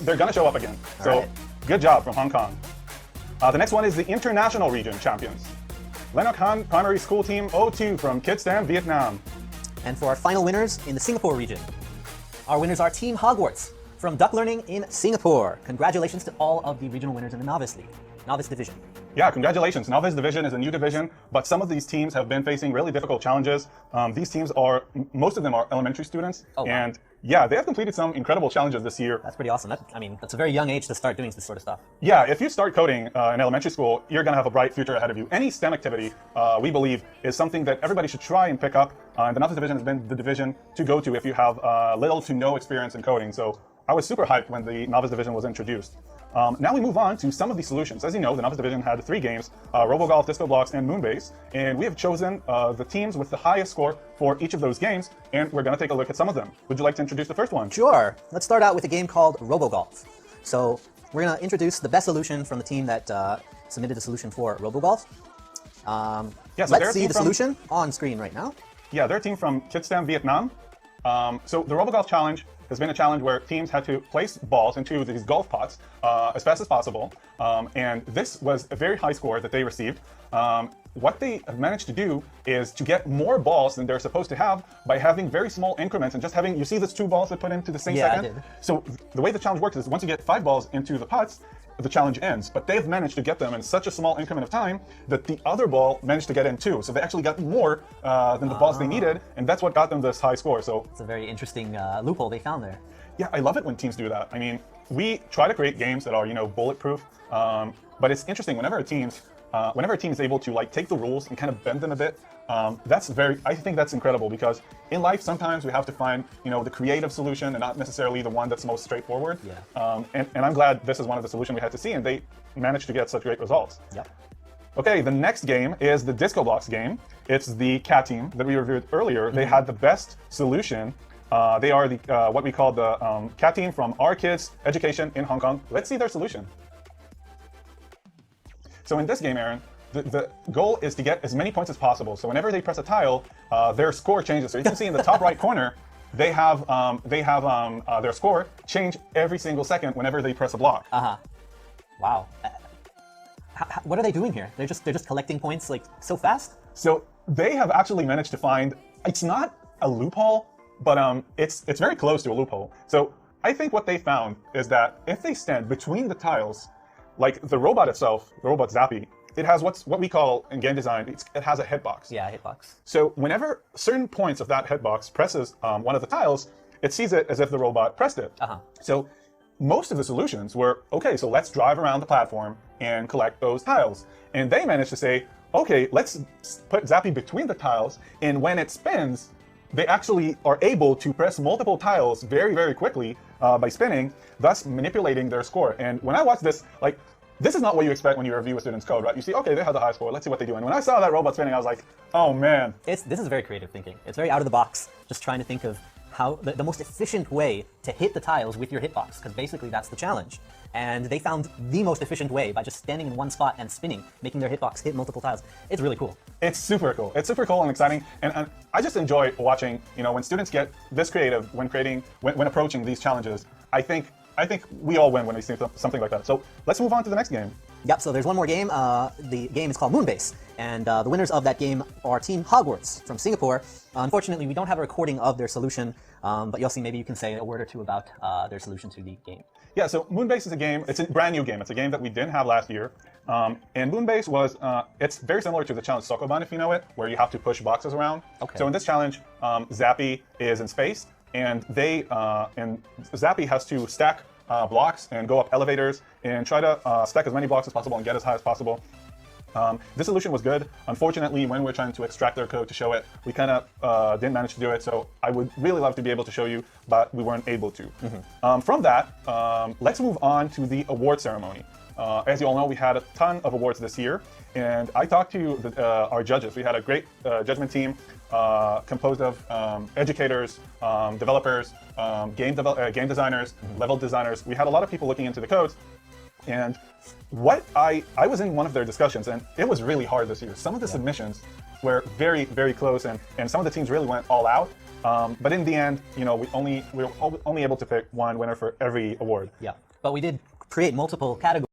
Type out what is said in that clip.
they're going to show up again. So right. Good job from Hong Kong. The next one is the International Region Champions. Lenok Han Primary School Team 02 from Kit Stan, Vietnam. And for our final winners in the Singapore region, our winners are Team Hogwarts from Duck Learning in Singapore. Congratulations to all of the regional winners in the Novice League, Novice Division. Yeah, congratulations. Novice Division is a new division, but some of these teams have been facing really difficult challenges. These teams are, most of them are elementary students. Oh, wow. And yeah, they have completed some incredible challenges this year. That's pretty awesome. That's a very young age to start doing this sort of stuff. Yeah, if you start coding in elementary school, you're going to have a bright future ahead of you. Any STEM activity, we believe, is something that everybody should try and pick up. And the Novice Division has been the division to go to if you have little to no experience in coding. So I was super hyped when the Novice Division was introduced. Now we move on to some of the solutions. As you know, the Novice Division had 3 games, RoboGolf, Disco Blocks, and Moonbase. And we have chosen the teams with the highest score for each of those games, and we're going to take a look at some of them. Would you like to introduce the first one? Sure. Let's start out with a game called RoboGolf. So we're going to introduce the best solution from the team that submitted the solution for RoboGolf. Let's see the solution on screen right now. Yeah, they're a team from Kit Stan, Vietnam. So the RoboGolf Challenge has been a challenge where teams had to place balls into these golf pots as fast as possible. And this was a very high score that they received. What they have managed to do is to get more balls than they're supposed to have by having very small increments and just having, you see these 2 balls that put into the same second? I did. So the way the challenge works is once you get 5 balls into the pots, the challenge ends. But they've managed to get them in such a small increment of time that the other ball managed to get in too. So they actually got more than the balls they needed, and that's what got them this high score. So it's a very interesting loophole they found there. Yeah, I love it when teams do that. I mean, we try to create games that are, bulletproof, but it's interesting whenever a team is able to like take the rules and kind of bend them a bit. I think that's incredible, because in life sometimes we have to find, the creative solution and not necessarily the one that's most straightforward. Yeah. And I'm glad this is one of the solutions we had to see, and they managed to get such great results. Yep. Okay, the next game is the Disco Blocks game. It's the cat team that we reviewed earlier. They had the best solution. They are the what we call the cat team from Our Kids Education in Hong Kong. Let's see their solution. So in this game, Aaron, the goal is to get as many points as possible. So whenever they press a tile, their score changes. So you can see in the top right corner, they have their score change every single second whenever they press a block. Wow. What are they doing here? They're just collecting points like so fast? So they have actually managed to find, it's not a loophole, but it's very close to a loophole. So I think what they found is that if they stand between the tiles, like the robot itself, the robot Zappy, it has what we call in game design, it has a hitbox. Yeah, hitbox. So whenever certain points of that hitbox presses one of the tiles, it sees it as if the robot pressed it. So most of the solutions were, okay, so let's drive around the platform and collect those tiles. And they managed to say, okay, let's put Zappy between the tiles, and when it spins, they actually are able to press multiple tiles very, very quickly by spinning, thus manipulating their score. And when I watched this, like, this is not what you expect when you review a student's code, right? You see, okay, they have the high score, let's see what they do. And when I saw that robot spinning, I was like, oh man. This is very creative thinking. It's very out of the box, just trying to think of how the most efficient way to hit the tiles with your hitbox, because basically that's the challenge. And they found the most efficient way by just standing in one spot and spinning, making their hitbox hit multiple tiles. It's really cool. It's super cool. It's super cool and exciting. And I just enjoy watching, when students get this creative when approaching these challenges. I think we all win when we see something like that. So let's move on to the next game. Yep, so there's one more game. The game is called Moonbase, and the winners of that game are Team Hogwarts from Singapore. Unfortunately, we don't have a recording of their solution, but Yossi, maybe you can say a word or two about their solution to the game. Yeah, so Moonbase is a game, it's a brand new game. It's a game that we didn't have last year. And Moonbase was, it's very similar to the challenge Sokoban, if you know it, where you have to push boxes around. Okay. So in this challenge, Zappy is in space, and Zappy has to stack blocks and go up elevators and try to stack as many blocks as possible and get as high as possible. This solution was good. Unfortunately, when we were trying to extract their code to show it, we kind of didn't manage to do it. So I would really love to be able to show you, but we weren't able to. From that, let's move on to the award ceremony. As you all know, we had a ton of awards this year, and I talked to our judges. We had a great judgment team composed of educators, developers, game designers, level designers. We had a lot of people looking into the codes. And I was in one of their discussions, and it was really hard this year. Some of the submissions were very, very close, and some of the teams really went all out. But in the end, we were only able to pick one winner for every award. Yeah, but we did create multiple categories.